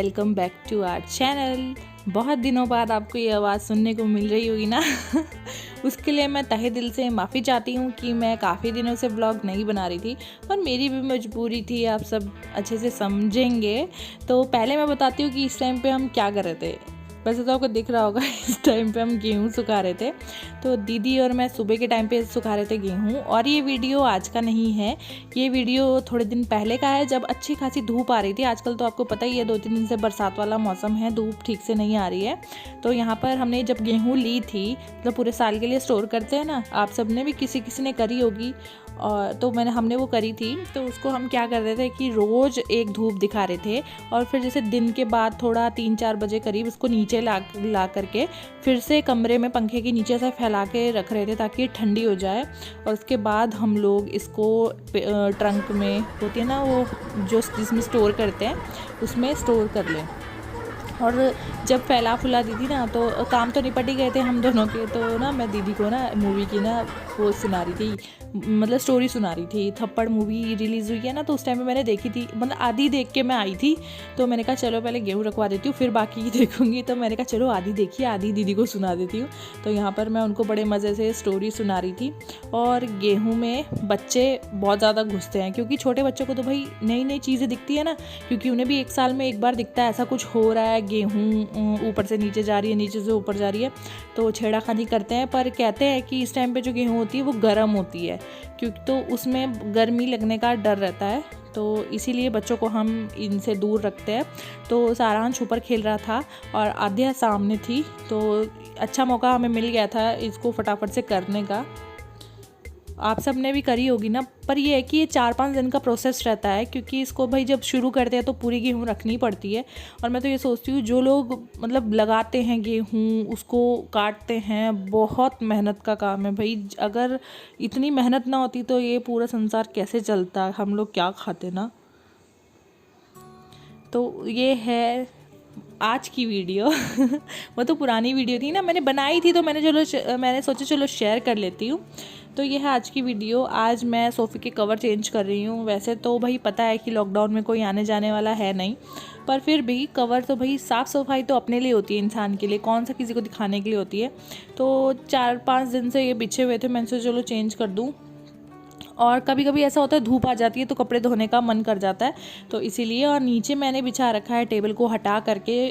Welcome back to our channel. बहुत दिनों बाद आपको ये आवाज़ सुनने को मिल रही होगी ना उसके लिए मैं तहे दिल से माफ़ी चाहती हूँ कि मैं काफ़ी दिनों से ब्लॉग नहीं बना रही थी और मेरी भी मजबूरी थी, आप सब अच्छे से समझेंगे। तो पहले मैं बताती हूँ कि इस टाइम पे हम क्या कर रहे थे। वैसे तो आपको दिख रहा होगा इस टाइम पे हम गेहूँ सुखा रहे थे। तो दीदी और मैं सुबह के टाइम पे सुखा रहे थे गेहूँ। और ये वीडियो आज का नहीं है, ये वीडियो थोड़े दिन पहले का है जब अच्छी खासी धूप आ रही थी। आजकल तो आपको पता ही है 2-3 दिन से बरसात वाला मौसम है, धूप ठीक से नहीं आ रही है। तो यहाँ पर हमने जब गेहूँ ली थी, मतलब पूरे साल के लिए स्टोर करते हैं ना, आप सब ने भी किसी ने करी होगी। और तो हमने वो करी थी। तो उसको हम क्या कर रहे थे कि रोज़ एक धूप दिखा रहे थे और फिर जैसे दिन के बाद थोड़ा 3-4 बजे करीब उसको नीचे ला करके फिर से कमरे में पंखे के नीचे से फैला के रख रहे थे ताकि ठंडी हो जाए। और उसके बाद हम लोग इसको ट्रंक में होती है ना वो जो जिसमें स्टोर करते हैं उसमें स्टोर कर लें। और जब फैला फुला दी थी ना तो काम तो निपट ही गए थे हम दोनों के। तो ना मैं दीदी को ना मूवी की ना वो सुना रही थी, मतलब स्टोरी सुना रही थी। थप्पड़ मूवी रिलीज़ हुई है ना, तो उस टाइम पे मैंने देखी थी, मतलब आधी देख के मैं आई थी। तो मैंने कहा चलो पहले गेहूँ रखवा देती हूँ फिर बाकी देखूँगी। तो मैंने कहा चलो आधी देखिए, आधी दीदी को सुना देती हूँ। तो यहाँ पर मैं उनको बड़े मज़े से स्टोरी सुना रही थी। और गेहूँ में बच्चे बहुत ज़्यादा घुसते हैं क्योंकि छोटे बच्चों को तो भाई नई नई चीज़ें दिखती है ना, क्योंकि उन्हें भी 1 साल में एक बार दिखता है ऐसा कुछ हो रहा है, गेहूँ ऊपर से नीचे जा रही है, नीचे से ऊपर जा रही है, तो छेड़ाखानी करते हैं। पर कहते हैं कि इस टाइम पे जो गेहूँ होती है वो गर्म होती है, क्योंकि तो उसमें गर्मी लगने का डर रहता है, तो इसीलिए बच्चों को हम इनसे दूर रखते हैं। तो सारांश ऊपर खेल रहा था और आद्या सामने थी, तो अच्छा मौका हमें मिल गया था इसको फटाफट से करने का। आप सब ने भी करी होगी ना। पर ये है कि ये 4-5 दिन का प्रोसेस रहता है, क्योंकि इसको भाई जब शुरू करते हैं तो पूरी गेहूँ रखनी पड़ती है। और मैं तो ये सोचती हूँ जो लोग मतलब लगाते हैं गेहूँ, उसको काटते हैं, बहुत मेहनत का काम है भाई। अगर इतनी मेहनत ना होती तो ये पूरा संसार कैसे चलता, हम लोग क्या खाते ना। तो ये है आज की वीडियो वो तो पुरानी वीडियो थी ना, मैंने बनाई थी तो मैंने सोचा चलो शेयर कर लेती हूँ। तो ये है आज की वीडियो। आज मैं सोफ़े के कवर चेंज कर रही हूँ। वैसे तो भाई पता है कि लॉकडाउन में कोई आने जाने वाला है नहीं, पर फिर भी कवर तो भाई साफ़ सफाई तो अपने लिए होती है, इंसान के लिए, कौन सा किसी को दिखाने के लिए होती है। तो 4-5 दिन से ये बिछे हुए थे, मैंने सोचा चलो चेंज कर दूँ। और कभी कभी ऐसा होता है धूप आ जाती है तो कपड़े धोने का मन कर जाता है, तो इसीलिए। और नीचे मैंने बिछा रखा है टेबल को हटा करके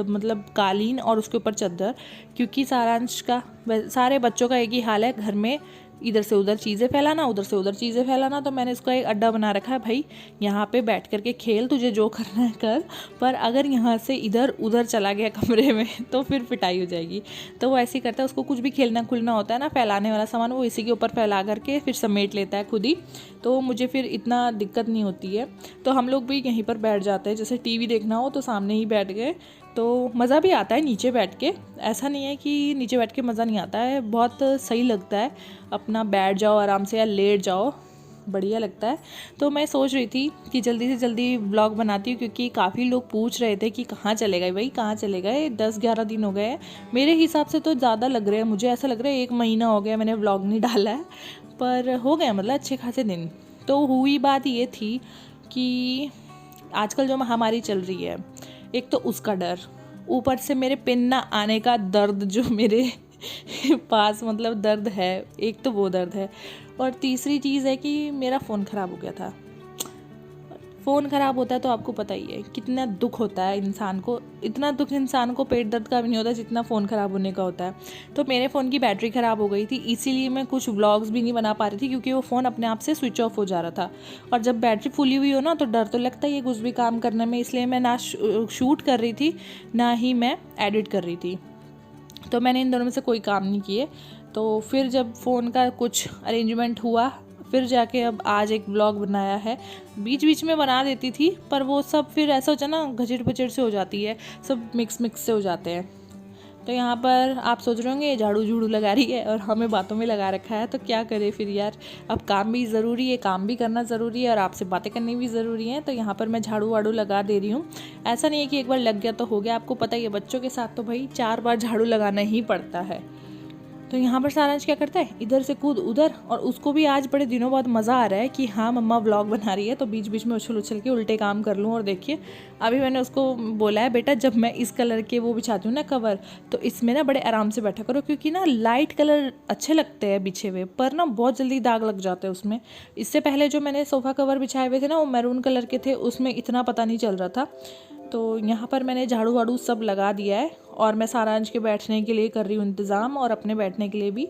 मतलब कालीन, और उसके ऊपर चादर, क्योंकि सारांश का सारे बच्चों का एक ही हाल है घर में, इधर से उधर चीज़ें फैलाना, उधर से उधर चीज़ें फैलाना। तो मैंने इसका एक अड्डा बना रखा है, भाई यहाँ पे बैठ करके खेल, तुझे जो करना है कर, पर अगर यहाँ से इधर उधर चला गया कमरे में तो फिर पिटाई हो जाएगी। तो वो ऐसे ही करता है, उसको कुछ भी खेलना खुलना होता है ना, फैलाने वाला सामान, वो इसी के ऊपर फैला करके फिर समेट लेता है खुद ही। तो मुझे फिर इतना दिक्कत नहीं होती है। तो हम लोग भी यहीं पर बैठ जाते हैं, जैसे टीवी देखना हो तो सामने ही बैठ गए, तो मज़ा भी आता है नीचे बैठ के। ऐसा नहीं है कि नीचे बैठ के मज़ा नहीं आता है, बहुत सही लगता है। अपना बैठ जाओ आराम से या लेट जाओ, बढ़िया लगता है। तो मैं सोच रही थी कि जल्दी से जल्दी व्लॉग बनाती हूँ, क्योंकि काफ़ी लोग पूछ रहे थे कि कहाँ चले गए भाई, कहाँ चले गए। 10-11 दिन हो गए, मेरे हिसाब से तो ज़्यादा लग रहे हैं, मुझे ऐसा लग रहा है 1 महीना हो गया मैंने व्लॉग नहीं डाला है, पर हो गया मतलब अच्छे खासे दिन। तो हुई बात ये थी कि आजकल जो महामारी चल रही है, एक तो उसका डर, ऊपर से मेरे पिन ना आने का दर्द जो मेरे पास मतलब दर्द है, एक तो वो दर्द है। और तीसरी चीज़ है कि मेरा फ़ोन ख़राब हो गया था। फ़ोन ख़राब होता है तो आपको पता ही है कितना दुख होता है इंसान को। इतना दुख इंसान को पेट दर्द का भी नहीं होता जितना फ़ोन ख़राब होने का होता है। तो मेरे फ़ोन की बैटरी ख़राब हो गई थी, इसीलिए मैं कुछ व्लॉग्स भी नहीं बना पा रही थी, क्योंकि वो फ़ोन अपने आप से स्विच ऑफ हो जा रहा था। और जब बैटरी फुली हुई हो ना तो डर तो लगता ही है कुछ भी काम करने में, इसलिए मैं ना शूट कर रही थी ना ही मैं एडिट कर रही थी। तो मैंने इन दोनों में से कोई काम नहीं किए। तो फिर जब फ़ोन का कुछ अरेंजमेंट हुआ, फिर जाके अब आज एक व्लॉग बनाया है। बीच बीच में बना देती थी, पर वो सब फिर ऐसा होता है ना, घचड़ पचड़ से हो जाती है, सब मिक्स से हो जाते हैं। तो यहाँ पर आप सोच रहे होंगे झाड़ू झूड़ू लगा रही है और हमें बातों में लगा रखा है, तो क्या करें फिर यार, अब काम भी ज़रूरी है, काम भी करना ज़रूरी है और आपसे बातें करनी भी ज़रूरी है। तो यहाँ पर मैं झाड़ू वाड़ू लगा दे रही हूँ। ऐसा नहीं है कि एक बार लग गया तो हो गया, आपको पता ही है बच्चों के साथ तो भाई 4 बार झाड़ू लगाना ही पड़ता है। तो यहाँ पर सारांश क्या करता है, इधर से कूद उधर, और उसको भी आज बड़े दिनों बाद मज़ा आ रहा है कि हाँ मम्मा व्लॉग बना रही है तो बीच बीच में उछल उछल के उल्टे काम कर लूँ। और देखिए अभी मैंने उसको बोला है, बेटा जब मैं इस कलर के वो बिछाती हूँ ना कवर, तो इसमें ना बड़े आराम से बैठा करो, क्योंकि ना लाइट कलर अच्छे लगते हैं बिछे हुए, पर ना बहुत जल्दी दाग लग जाते हैं उसमें। इससे पहले जो मैंने सोफ़ा कवर बिछाए हुए थे ना वो मैरून कलर के थे, उसमें इतना पता नहीं चल रहा था। तो यहाँ पर मैंने झाड़ू वाड़ू सब लगा दिया है और मैं सारांश के बैठने के लिए कर रही हूँ इंतज़ाम, और अपने बैठने के लिए भी।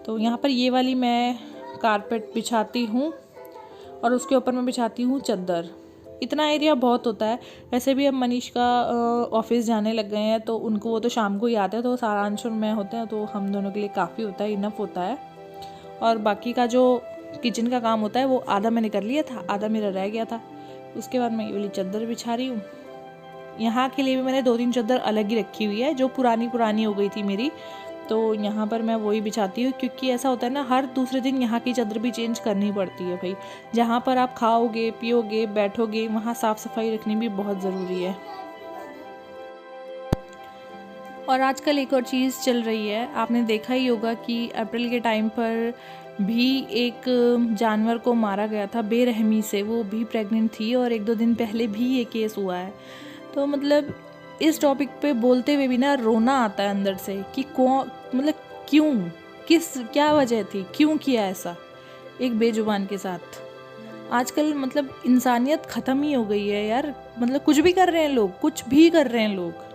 तो यहाँ पर ये वाली मैं कारपेट बिछाती हूँ और उसके ऊपर मैं बिछाती हूँ चादर। इतना एरिया बहुत होता है। वैसे भी अब मनीष का ऑफिस जाने लग गए हैं तो उनको वो तो शाम को ही आते हैं, तो सारांश और मैं होते हैं तो हम दोनों के लिए काफ़ी होता है, इनफ होता है। और बाकी का जो किचन का काम होता है वो आधा मैंने कर लिया था, आधा मेरा रह गया था। उसके बाद मैं ये वाली चादर बिछा रही हूँ। यहाँ के लिए भी मैंने 2-3 चादर अलग ही रखी हुई है जो पुरानी हो गई थी मेरी, तो यहाँ पर मैं वही बिछाती हूँ, क्योंकि ऐसा होता है ना हर दूसरे दिन यहाँ की चादर भी चेंज करनी पड़ती है भाई। जहाँ पर आप खाओगे पियोगे बैठोगे वहाँ साफ़ सफाई रखनी भी बहुत ज़रूरी है। और आजकल एक और चीज़ चल रही है, आपने देखा ही होगा कि अप्रैल के टाइम पर भी एक जानवर को मारा गया था बेरहमी से, वो भी प्रेग्नेंट थी, और 1-2 दिन पहले भी ये केस हुआ है। तो मतलब इस टॉपिक पे बोलते हुए भी ना रोना आता है अंदर से कि कौन, मतलब क्यों, क्या वजह थी, क्यों किया ऐसा एक बेजुबान के साथ। आजकल मतलब इंसानियत ख़त्म ही हो गई है यार, मतलब कुछ भी कर रहे हैं लोग, कुछ भी कर रहे हैं लोग।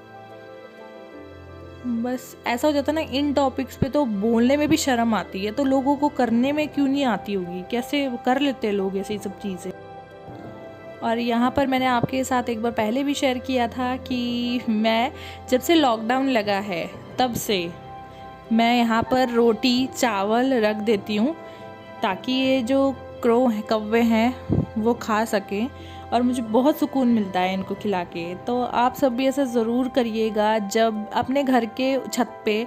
बस ऐसा हो जाता है ना, इन टॉपिक्स पे तो बोलने में भी शर्म आती है, तो लोगों को करने में क्यों नहीं आती होगी, कैसे कर लेते हैं लोग ऐसी सब चीज़ें। और यहाँ पर मैंने आपके साथ एक बार पहले भी शेयर किया था कि मैं जब से लॉकडाउन लगा है तब से मैं यहाँ पर रोटी चावल रख देती हूँ ताकि ये जो कौवे हैं वो खा सकें, और मुझे बहुत सुकून मिलता है इनको खिला के। तो आप सब भी ऐसा ज़रूर करिएगा, जब अपने घर के छत पे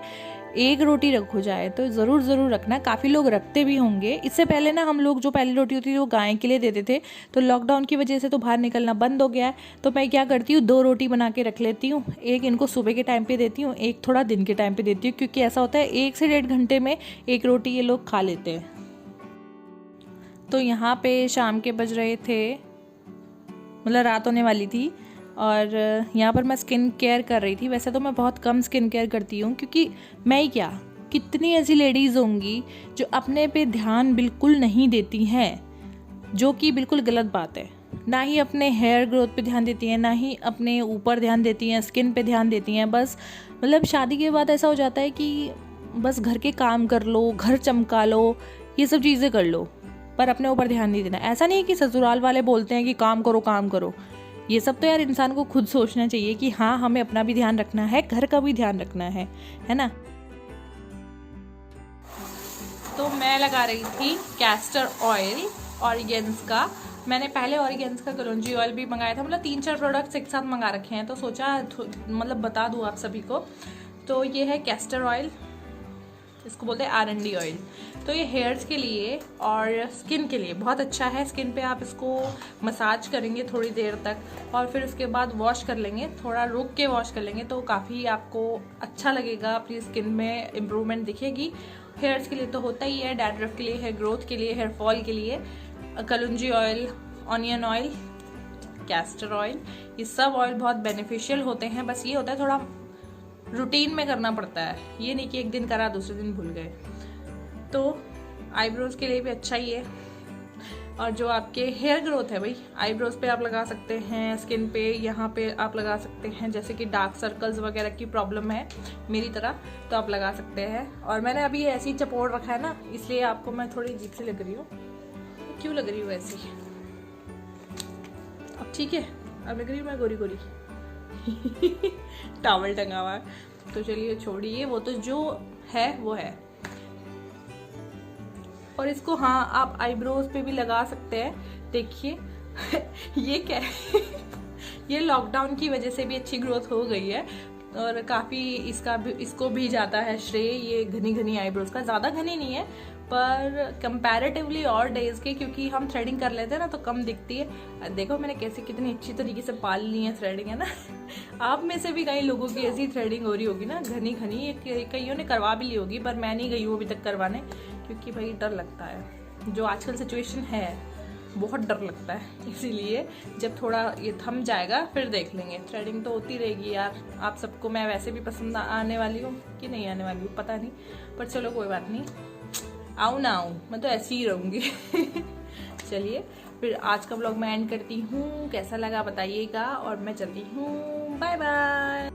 एक रोटी रखो जाए तो ज़रूर रखना। काफ़ी लोग रखते भी होंगे। इससे पहले ना हम लोग जो पहली रोटी होती थी वो गाय के लिए देते थे, तो लॉकडाउन की वजह से तो बाहर निकलना बंद हो गया है, तो मैं क्या करती हूँ 2 रोटी बना के रख लेती हूँ। एक इनको सुबह के टाइम पे देती हूँ, एक थोड़ा दिन के टाइम पे देती हूँ, क्योंकि ऐसा होता है 1 से 1.5 घंटे में एक रोटी ये लोग खा लेते हैं। तो यहाँ पे शाम के बज रहे थे, मतलब रात होने वाली थी, और यहाँ पर मैं स्किन केयर कर रही थी। वैसे तो मैं बहुत कम स्किन केयर करती हूँ, क्योंकि मैं ही क्या, कितनी ऐसी लेडीज़ होंगी जो अपने पे ध्यान बिल्कुल नहीं देती हैं, जो कि बिल्कुल गलत बात है। ना ही अपने हेयर ग्रोथ पे ध्यान देती हैं, ना ही अपने ऊपर ध्यान देती हैं, स्किन पे ध्यान देती हैं। बस मतलब शादी के बाद ऐसा हो जाता है कि बस घर के काम कर लो, घर चमका लो, ये सब चीज़ें कर लो, पर अपने ऊपर ध्यान नहीं देना। ऐसा नहीं है कि ससुराल वाले बोलते हैं कि काम करो, ये सब तो यार इंसान को खुद सोचना चाहिए कि हाँ हमें अपना भी ध्यान रखना है, घर का भी ध्यान रखना है ना। तो मैं लगा रही थी कैस्टर ऑयल ऑर्गेन्स का। मैंने पहले ऑर्गेन्स का कलौंजी ऑयल भी मंगाया था, मतलब 3-4 प्रोडक्ट्स एक साथ मंगा रखे हैं, तो सोचा मतलब बता दूँ आप सभी को। तो ये है कैस्टर ऑयल, इसको बोलते हैं R&D ऑयल। तो ये हेयर्स के लिए और स्किन के लिए बहुत अच्छा है। स्किन पे आप इसको मसाज करेंगे थोड़ी देर तक, और फिर उसके बाद वॉश कर लेंगे, थोड़ा रुक के वॉश कर लेंगे, तो काफ़ी आपको अच्छा लगेगा, अपनी स्किन में इम्प्रूवमेंट दिखेगी। हेयर्स के लिए तो होता ही है, डैंड्रफ के लिए, हेयर ग्रोथ के लिए, हेयर फॉल के लिए कलौंजी oil, onion oil, castor oil, ये सब ऑयल बहुत बेनिफिशियल होते हैं। बस ये होता है थोड़ा रूटीन में करना पड़ता है, ये नहीं कि एक दिन करा दूसरे दिन भूल गए। तो आईब्रोज के लिए भी अच्छा ही है। और जो आपके हेयर ग्रोथ है भाई, आईब्रोज पे आप लगा सकते हैं, स्किन पे यहाँ पे आप लगा सकते हैं, जैसे कि डार्क सर्कल्स वगैरह की प्रॉब्लम है मेरी तरह, तो आप लगा सकते हैं। और मैंने अभी ऐसे ही चपोड़ रखा है ना, इसलिए आपको मैं थोड़ी अजीब सी लग रही हूँ। क्यों लग रही हूँ ऐसी? अब ठीक है, अब लग रही हूँ मैं गोरी टॉवल टंगा हुआ है, तो चलिए छोड़िए, वो तो जो है वो है। और इसको हाँ आप आईब्रोज पे भी लगा सकते हैं। देखिए ये क्या है ये लॉकडाउन की वजह से भी अच्छी ग्रोथ हो गई है, और काफ़ी इसको भी जाता है श्रेय, ये घनी घनी आईब्रोज का। ज़्यादा घनी नहीं है पर कंपैरेटिवली और डेज के, क्योंकि हम थ्रेडिंग कर लेते हैं ना तो कम दिखती है। देखो मैंने कैसे कितनी अच्छी तरीके से पाल ली है थ्रेडिंग, है ना। आप में से भी कई लोगों की ऐसी थ्रेडिंग हो रही होगी ना, घनी घनी, कईयों ने करवा भी ली होगी, पर मैं नहीं गई हूँ अभी तक करवाने, क्योंकि भाई डर लगता है। जो आजकल सिचुएशन है बहुत डर लगता है, इसीलिए जब थोड़ा ये थम जाएगा फिर देख लेंगे। थ्रेडिंग तो होती रहेगी यार, आप सबको मैं वैसे भी पसंद आने वाली हूँ कि नहीं आने वाली हूँ पता नहीं, पर चलो कोई बात नहीं, आऊँ ना आऊँ मैं तो ऐसी ही रहूँगी। चलिए फिर आज का व्लॉग मैं एंड करती हूँ, कैसा लगा बताइएगा, और मैं चलती हूँ, बाय बाय।